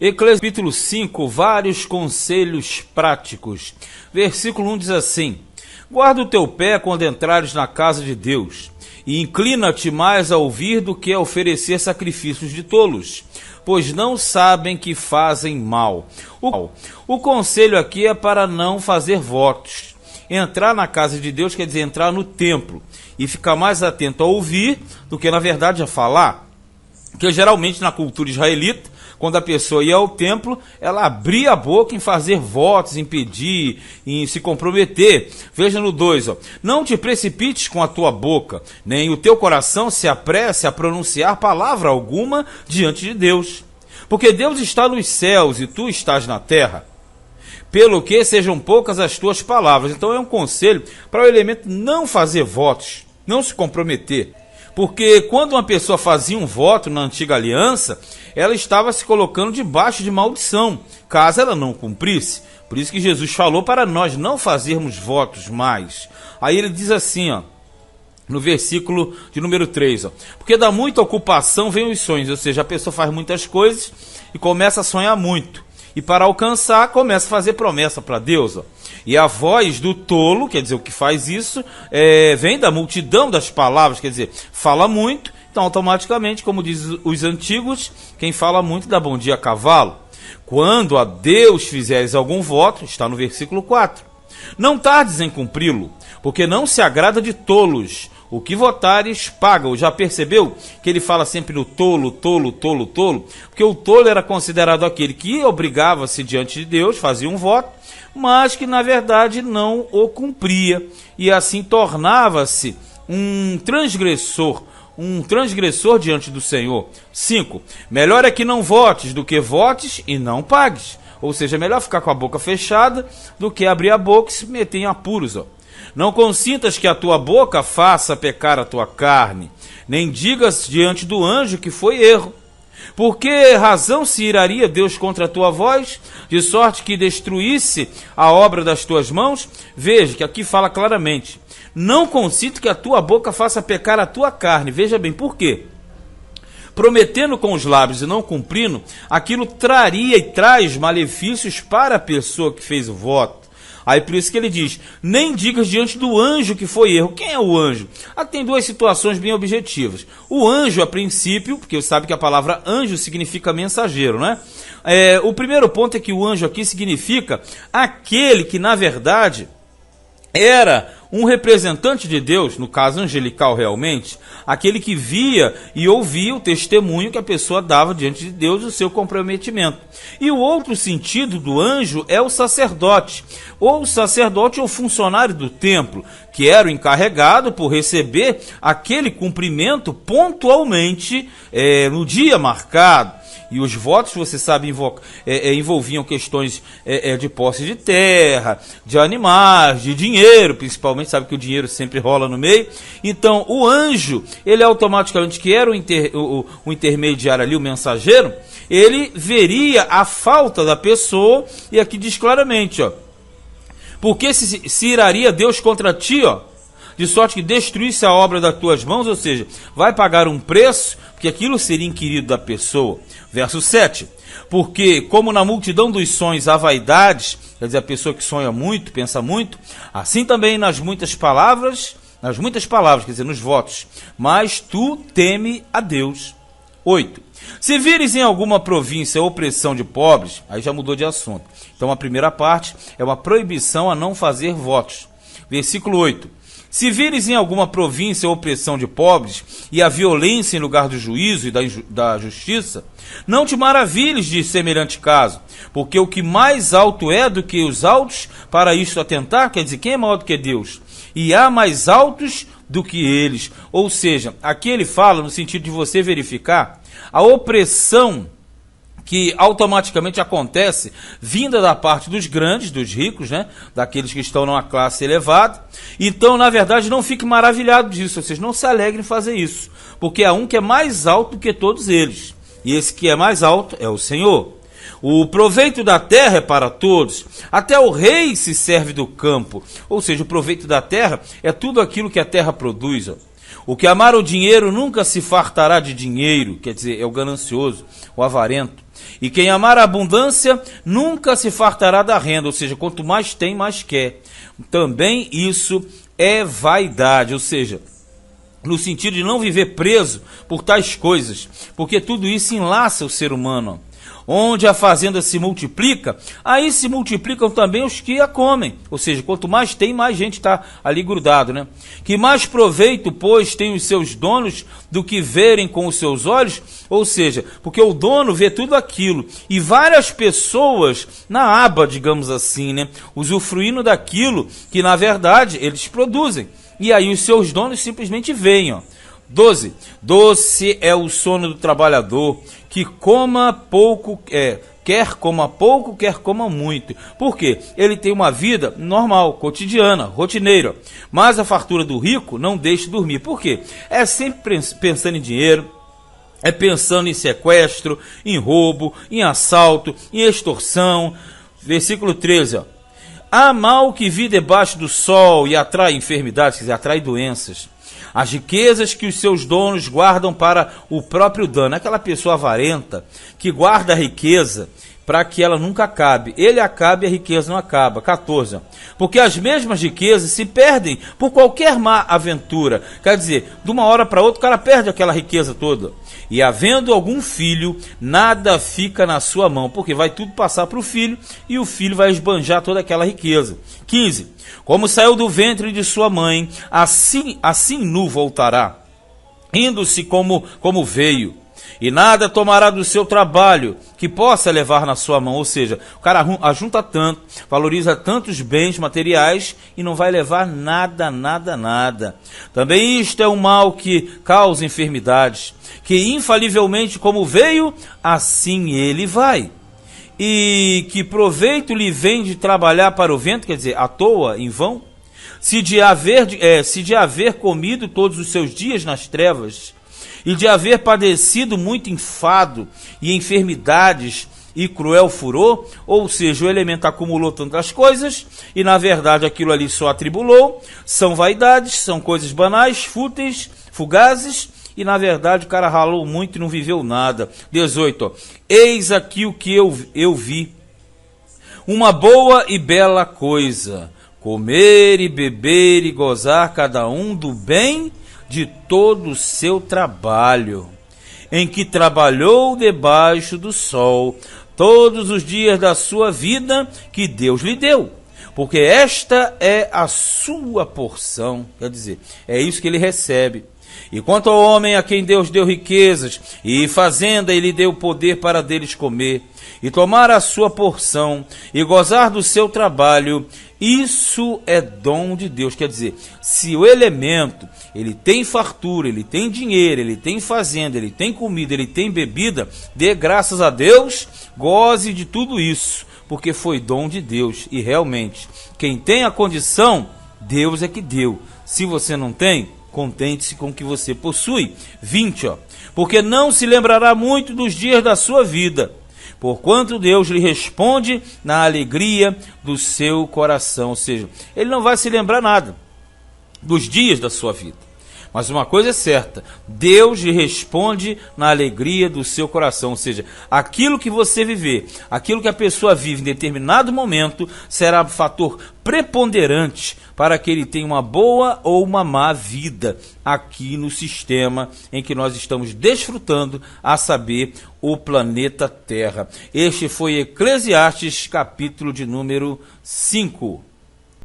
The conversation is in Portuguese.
Eclesiastes capítulo 5, vários conselhos práticos. Versículo 1 diz assim: guarda o teu pé quando entrares na casa de Deus, e inclina-te mais a ouvir do que a oferecer sacrifícios de tolos, pois não sabem que fazem mal. O conselho aqui é para não fazer votos. Entrar na casa de Deus quer dizer entrar no templo e ficar mais atento a ouvir do que, na verdade, a falar. Porque geralmente na cultura israelita, quando a pessoa ia ao templo, ela abria a boca em fazer votos, em pedir, em se comprometer. Veja no 2, não te precipites com a tua boca, nem o teu coração se apresse a pronunciar palavra alguma diante de Deus. Porque Deus está nos céus e tu estás na terra. Pelo que sejam poucas as tuas palavras. Então é um conselho para o elemento não fazer votos, não se comprometer. Porque quando uma pessoa fazia um voto na antiga aliança, ela estava se colocando debaixo de maldição, caso ela não cumprisse. Por isso que Jesus falou para nós não fazermos votos mais. Aí ele diz assim, no versículo de número 3, porque da muita ocupação vem os sonhos, ou seja, a pessoa faz muitas coisas e começa a sonhar muito. E para alcançar, começa a fazer promessa para Deus. E a voz do tolo, quer dizer, o que faz isso, vem da multidão das palavras, quer dizer, fala muito, então automaticamente, como diz os antigos, quem fala muito dá bom dia a cavalo. Quando a Deus fizeres algum voto, está no versículo 4, não tardes em cumpri-lo, porque não se agrada de tolos. O que votares, paga-o. Já percebeu que ele fala sempre no tolo, tolo, tolo, tolo? Porque o tolo era considerado aquele que obrigava-se diante de Deus, fazia um voto, mas que na verdade não o cumpria. E assim tornava-se um transgressor diante do Senhor. 5. Melhor é que não votes do que votes e não pagues. Ou seja, é melhor ficar com a boca fechada do que abrir a boca e se meter em apuros. Não consintas que a tua boca faça pecar a tua carne, nem digas diante do anjo que foi erro. Por que razão se iraria Deus contra a tua voz, de sorte que destruísse a obra das tuas mãos? Veja que aqui fala claramente, não consinto que a tua boca faça pecar a tua carne. Veja bem, por quê? Prometendo com os lábios e não cumprindo, aquilo traria e traz malefícios para a pessoa que fez o voto. Aí por isso que ele diz, nem digas diante do anjo que foi erro. Quem é o anjo? Tem duas situações bem objetivas. O anjo, a princípio, porque você sabe que a palavra anjo significa mensageiro, né? O primeiro ponto é que o anjo aqui significa aquele que, na verdade, era um representante de Deus, no caso angelical realmente, aquele que via e ouvia o testemunho que a pessoa dava diante de Deus, o seu comprometimento. E o outro sentido do anjo é o sacerdote, ou funcionário do templo, que era o encarregado por receber aquele cumprimento pontualmente no dia marcado. E os votos, você sabe, envolviam questões de posse de terra, de animais, de dinheiro, principalmente, sabe que o dinheiro sempre rola no meio. Então, o anjo, ele automaticamente, que era o intermediário ali, o mensageiro, ele veria a falta da pessoa, e aqui diz claramente, porque se iraria Deus contra ti, de sorte que destruísse a obra das tuas mãos, ou seja, vai pagar um preço, porque aquilo seria inquirido da pessoa. Verso 7, porque como na multidão dos sonhos há vaidades, quer dizer, a pessoa que sonha muito, pensa muito, assim também nas muitas palavras, quer dizer, nos votos, mas tu teme a Deus. 8. Se vires em alguma província opressão de pobres, aí já mudou de assunto. Então a primeira parte é uma proibição a não fazer votos. Versículo 8. Se vires em alguma província a opressão de pobres e a violência em lugar do juízo e da justiça, não te maravilhes de semelhante caso, porque o que mais alto é do que os altos, para isto atentar, quer dizer, quem é maior do que Deus? E há mais altos do que eles. Ou seja, aqui ele fala no sentido de você verificar a opressão que automaticamente acontece, vinda da parte dos grandes, dos ricos, né? Daqueles que estão numa classe elevada. Então, na verdade, não fique maravilhado disso, vocês não se alegrem em fazer isso, porque há um que é mais alto do que todos eles, e esse que é mais alto é o Senhor. O proveito da terra é para todos, até o rei se serve do campo, ou seja, o proveito da terra é tudo aquilo que a terra produz. O que amar o dinheiro nunca se fartará de dinheiro, quer dizer, é o ganancioso, o avarento. E quem amar a abundância nunca se fartará da renda, ou seja, quanto mais tem, mais quer. Também isso é vaidade, ou seja, no sentido de não viver preso por tais coisas, porque tudo isso enlaça o ser humano. Onde a fazenda se multiplica, aí se multiplicam também os que a comem. Ou seja, quanto mais tem, mais gente está ali grudado, né? Que mais proveito, pois, tem os seus donos do que verem com os seus olhos? Ou seja, porque o dono vê tudo aquilo e várias pessoas na aba, digamos assim, né? Usufruindo daquilo que, na verdade, eles produzem. E aí os seus donos simplesmente veem, ó. 12. Doce é o sono do trabalhador, que coma pouco, quer coma pouco, quer coma muito. Por quê? Ele tem uma vida normal, cotidiana, rotineira. Mas a fartura do rico não deixa dormir. Por quê? É sempre pensando em dinheiro, é pensando em sequestro, em roubo, em assalto, em extorsão. Versículo 13, ó. Há mal que vi debaixo do sol e atrai enfermidades, quer dizer, atrai doenças. As riquezas que os seus donos guardam para o próprio dano. Aquela pessoa avarenta que guarda a riqueza para que ela nunca acabe. Ele acaba e a riqueza não acaba. 14. Porque as mesmas riquezas se perdem por qualquer má aventura. Quer dizer, de uma hora para outra o cara perde aquela riqueza toda. E havendo algum filho, nada fica na sua mão, porque vai tudo passar para o filho e o filho vai esbanjar toda aquela riqueza. 15. Como saiu do ventre de sua mãe, assim nu voltará, indo-se como veio. E nada tomará do seu trabalho que possa levar na sua mão. Ou seja, o cara ajunta tanto, valoriza tantos bens materiais e não vai levar nada. Também isto é um mal que causa enfermidades, que infalivelmente como veio, assim ele vai. E que proveito lhe vem de trabalhar para o vento, quer dizer, à toa, em vão? Se de haver comido todos os seus dias nas trevas, e de haver padecido muito enfado e enfermidades e cruel furor, ou seja, o elemento acumulou tantas coisas e na verdade aquilo ali só atribulou, são vaidades, são coisas banais, fúteis, fugazes, e na verdade o cara ralou muito e não viveu nada. 18. Ó. Eis aqui o que eu vi, uma boa e bela coisa, comer e beber e gozar cada um do bem de todo o seu trabalho, em que trabalhou debaixo do sol, todos os dias da sua vida que Deus lhe deu, porque esta é a sua porção, quer dizer, é isso que ele recebe. E quanto ao homem a quem Deus deu riquezas e fazenda, ele deu poder para deles comer, e tomar a sua porção, e gozar do seu trabalho, isso é dom de Deus. Quer dizer, se o elemento, ele tem fartura, ele tem dinheiro, ele tem fazenda, ele tem comida, ele tem bebida, dê graças a Deus, goze de tudo isso, porque foi dom de Deus. E realmente, quem tem a condição, Deus é que deu. Se você não tem, contente-se com o que você possui. 20, ó. Porque não se lembrará muito dos dias da sua vida, porquanto Deus lhe responde na alegria do seu coração. Ou seja, ele não vai se lembrar nada dos dias da sua vida. Mas uma coisa é certa, Deus lhe responde na alegria do seu coração. Ou seja, aquilo que você viver, aquilo que a pessoa vive em determinado momento, será fator preponderante para que ele tenha uma boa ou uma má vida aqui no sistema em que nós estamos desfrutando, a saber, o planeta Terra. Este foi Eclesiastes, capítulo de número 5.